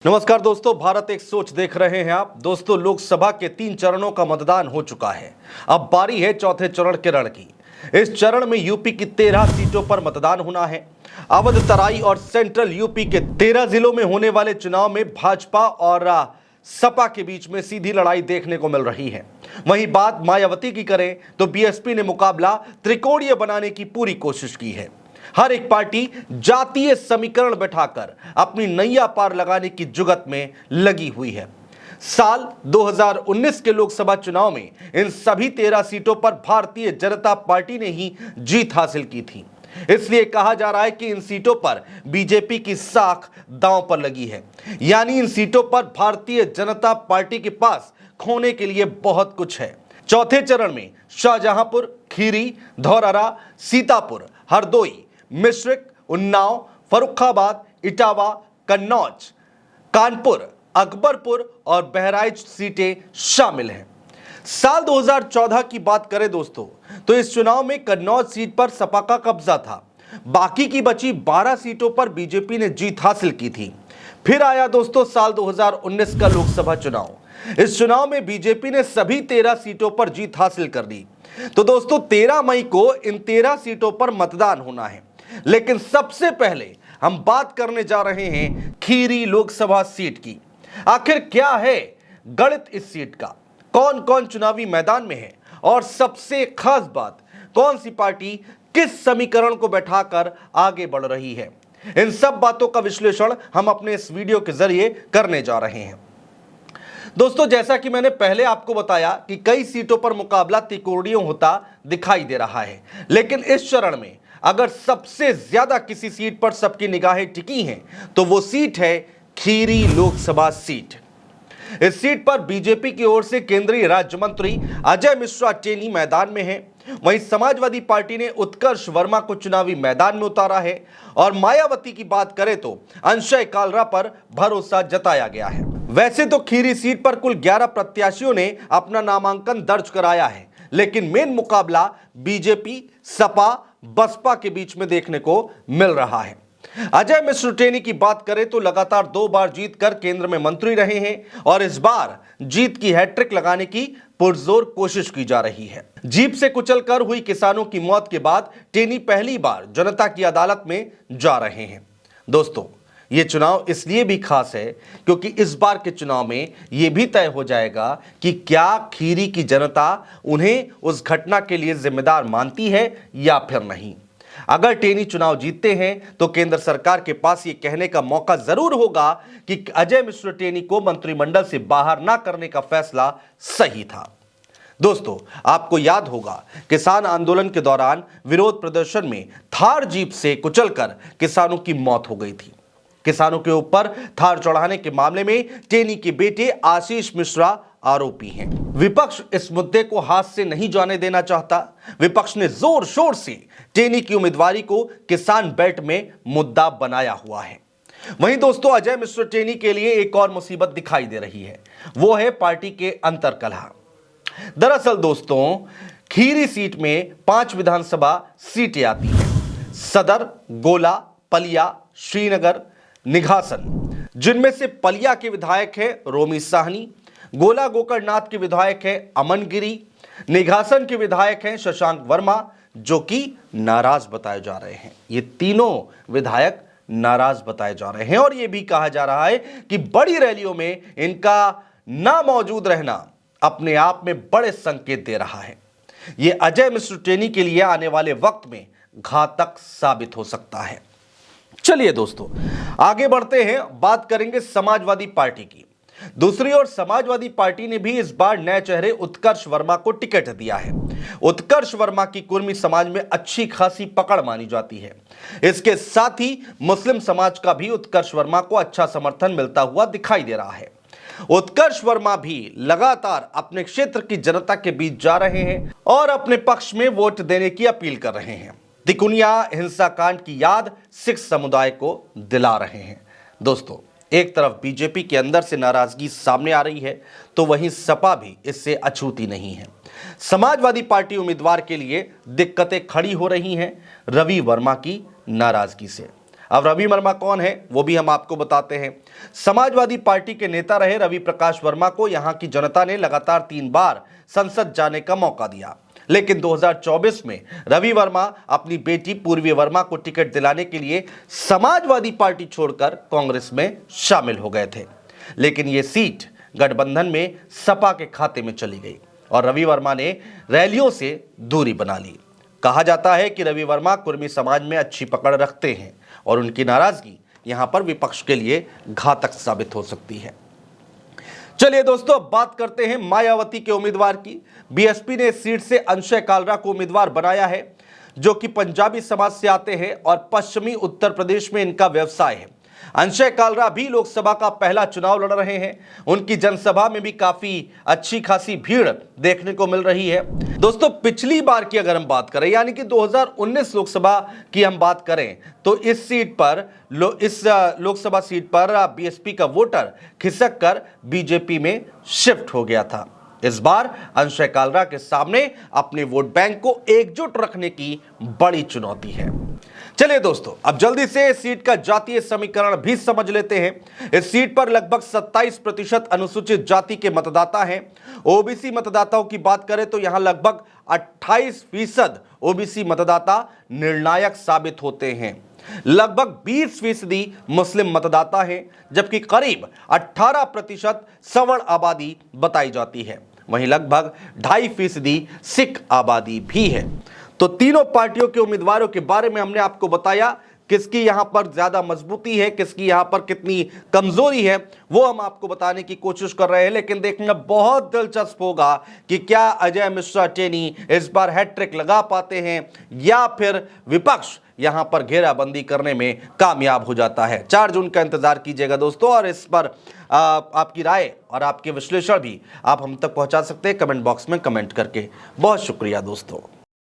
नमस्कार दोस्तों, भारत एक सोच देख रहे हैं आप। दोस्तों, लोकसभा के 3 चरणों का मतदान हो चुका है। अब बारी है चौथे चरण के रण की। इस चरण में यूपी की 13 सीटों पर मतदान होना है। अवध, तराई और सेंट्रल यूपी के 13 जिलों में होने वाले चुनाव में भाजपा और सपा के बीच में सीधी लड़ाई देखने को मिल रही है। वहीं बात मायावती की करें तो बीएसपी ने मुकाबला त्रिकोणीय बनाने की पूरी कोशिश की है। हर एक पार्टी जातीय समीकरण बैठाकर अपनी नैया पार लगाने की जुगत में लगी हुई है। साल 2019 के लोकसभा चुनाव में इन सभी 13 सीटों पर भारतीय जनता पार्टी ने ही जीत हासिल की थी। इसलिए कहा जा रहा है कि इन सीटों पर बीजेपी की साख दांव पर लगी है। यानी इन सीटों पर भारतीय जनता पार्टी के पास खोने के लिए बहुत कुछ है। चौथे चरण में शाहजहांपुर, खीरी, धौरहरा, सीतापुर, हरदोई, मिश्रिक, उन्नाव, फर्रुखाबाद, इटावा, कन्नौज, कानपुर, अकबरपुर और बहराइच सीटें शामिल हैं। साल 2014 की बात करें दोस्तों, तो इस चुनाव में कन्नौज सीट पर सपा का कब्जा था। बाकी की बची 12 सीटों पर बीजेपी ने जीत हासिल की थी। फिर आया दोस्तों साल 2019 का लोकसभा चुनाव। इस चुनाव में बीजेपी ने सभी 13 सीटों पर जीत हासिल कर ली। तो दोस्तों 13 मई को इन 13 सीटों पर मतदान होना है। लेकिन सबसे पहले हम बात करने जा रहे हैं खीरी लोकसभा सीट की। आखिर क्या है गणित इस सीट का, कौन कौन चुनावी मैदान में है और सबसे खास बात, कौन सी पार्टी किस समीकरण को बैठाकर आगे बढ़ रही है। इन सब बातों का विश्लेषण हम अपने इस वीडियो के जरिए करने जा रहे हैं। दोस्तों, जैसा कि मैंने पहले आपको बताया कि कई सीटों पर मुकाबला त्रिकोणीय होता दिखाई दे रहा है, लेकिन इस चरण में अगर सबसे ज्यादा किसी सीट पर सबकी निगाहें टिकी हैं तो वो सीट है खीरी लोकसभा सीट। इस सीट पर बीजेपी की ओर से केंद्रीय राज्य मंत्री अजय मिश्रा टेनी मैदान में हैं। वहीं समाजवादी पार्टी ने उत्कर्ष वर्मा को चुनावी मैदान में उतारा है और मायावती की बात करें तो अंशय कालरा पर भरोसा जताया गया है। वैसे तो खीरी सीट पर कुल 11 प्रत्याशियों ने अपना नामांकन दर्ज कराया है, लेकिन मेन मुकाबला बीजेपी, सपा, बसपा के बीच में देखने को मिल रहा है। अजय मिश्र टेनी की बात करें तो लगातार 2 बार जीतकर केंद्र में मंत्री रहे हैं और इस बार जीत की हैट्रिक लगाने की पुरजोर कोशिश की जा रही है। जीप से कुचलकर हुई किसानों की मौत के बाद टेनी पहली बार जनता की अदालत में जा रहे हैं। दोस्तों, ये चुनाव इसलिए भी खास है क्योंकि इस बार के चुनाव में यह भी तय हो जाएगा कि क्या खीरी की जनता उन्हें उस घटना के लिए जिम्मेदार मानती है या फिर नहीं। अगर टेनी चुनाव जीतते हैं तो केंद्र सरकार के पास यह कहने का मौका जरूर होगा कि अजय मिश्र टेनी को मंत्रिमंडल से बाहर ना करने का फैसला सही था। दोस्तों, आपको याद होगा किसान आंदोलन के दौरान विरोध प्रदर्शन में थार जीप से कुचलकर किसानों की मौत हो गई थी। किसानों के ऊपर थार चढ़ाने के मामले में टेनी के बेटे आशीष मिश्रा आरोपी हैं। विपक्ष इस मुद्दे को हाथ से नहीं जाने देना चाहता। विपक्ष ने जोर शोर से टेनी की उम्मीदवारी को किसान बेल्ट में मुद्दा बनाया हुआ है। वहीं दोस्तों, अजय मिश्र टेनी के लिए एक और मुसीबत दिखाई दे रही है, वो है पार्टी के अंतर्कलह। दरअसल दोस्तों, खीरी सीट में 5 विधानसभा सीटें आती हैं: सदर, गोला, पलिया, श्रीनगर, निघासन। जिनमें से पलिया के विधायक है रोमी साहनी, गोला गोकर्णनाथ के विधायक है अमन गिरी, निघासन के विधायक हैं शशांक वर्मा, जो कि नाराज बताए जा रहे हैं। ये तीनों विधायक नाराज बताए जा रहे हैं और यह भी कहा जा रहा है कि बड़ी रैलियों में इनका ना मौजूद रहना अपने आप में बड़े संकेत दे रहा है। यह अजय मिश्र टेनी के लिए आने वाले वक्त में घातक साबित हो सकता है। चलिए दोस्तों, आगे बढ़ते हैं, बात करेंगे समाजवादी पार्टी की। दूसरी ओर समाजवादी पार्टी ने भी इस बार नए चेहरे उत्कर्ष वर्मा को टिकट दिया है। उत्कर्ष वर्मा की कुर्मी समाज में अच्छी खासी पकड़ मानी जाती है। इसके साथ ही मुस्लिम समाज का भी उत्कर्ष वर्मा को अच्छा समर्थन मिलता हुआ दिखाई दे रहा है। उत्कर्ष वर्मा भी लगातार अपने क्षेत्र की जनता के बीच जा रहे हैं और अपने पक्ष में वोट देने की अपील कर रहे हैं। तिकुनिया हिंसाकांड की याद सिख समुदाय को दिला रहे हैं। दोस्तों, एक तरफ बीजेपी के अंदर से नाराजगी सामने आ रही है तो वहीं सपा भी इससे अछूती नहीं है। समाजवादी पार्टी उम्मीदवार के लिए दिक्कतें खड़ी हो रही हैं रवि वर्मा की नाराजगी से। अब रवि वर्मा कौन है वो भी हम आपको बताते हैं। समाजवादी पार्टी के नेता रहे रवि प्रकाश वर्मा को यहां की जनता ने लगातार 3 बार संसद जाने का मौका दिया, लेकिन 2024 में रवि वर्मा अपनी बेटी पूर्वी वर्मा को टिकट दिलाने के लिए समाजवादी पार्टी छोड़कर कांग्रेस में शामिल हो गए थे। लेकिन यह सीट गठबंधन में सपा के खाते में चली गई और रवि वर्मा ने रैलियों से दूरी बना ली। कहा जाता है कि रवि वर्मा कुर्मी समाज में अच्छी पकड़ रखते हैं और उनकी नाराजगी यहां पर विपक्ष के लिए घातक साबित हो सकती है। चलिए दोस्तों, अब बात करते हैं मायावती के उम्मीदवार की। बीएसपी ने इस सीट से अंशय कालरा को उम्मीदवार बनाया है, जो कि पंजाबी समाज से आते हैं और पश्चिमी उत्तर प्रदेश में इनका व्यवसाय है। अंशय कालरा भी लोकसभा का पहला चुनाव लड़ रहे हैं। उनकी जनसभा में भी काफी अच्छी खासी भीड़ देखने को मिल रही है। दोस्तों, पिछली बार की अगर हम बात करें, यानी कि 2019 लोकसभा की हम बात करें, तो इस सीट पर इस लोकसभा सीट पर बीएसपी का वोटर खिसक कर बीजेपी में शिफ्ट हो गया था। इस बार अंशय कालरा के सामने अपने वोट बैंक को एकजुट रखने की बड़ी चुनौती है। चलिए दोस्तों, अब जल्दी से इस सीट का जातीय समीकरण भी समझ लेते हैं। इस सीट पर लगभग 27% अनुसूचित जाति के मतदाता हैं। ओबीसी मतदाताओं की बात करें तो यहां लगभग 28% ओबीसी मतदाता निर्णायक साबित होते हैं। लगभग 20% मुस्लिम मतदाता हैं, जबकि करीब 18% सवर्ण आबादी बताई जाती है। वहीं लगभग 2.5% सिख आबादी भी है। तो तीनों पार्टियों के उम्मीदवारों के बारे में हमने आपको बताया, किसकी यहां पर ज्यादा मजबूती है, किसकी यहां पर कितनी कमजोरी है, वो हम आपको बताने की कोशिश कर रहे हैं। लेकिन देखना बहुत दिलचस्प होगा कि क्या अजय मिश्रा टेनी इस बार हैट्रिक लगा पाते हैं या फिर विपक्ष यहां पर घेराबंदी करने में कामयाब हो जाता है। 4 जून का इंतजार कीजिएगा दोस्तों, और इस पर आपकी राय और आपके विश्लेषण भी आप हम तक पहुंचा सकते हैं कमेंट बॉक्स में कमेंट करके। बहुत शुक्रिया दोस्तों।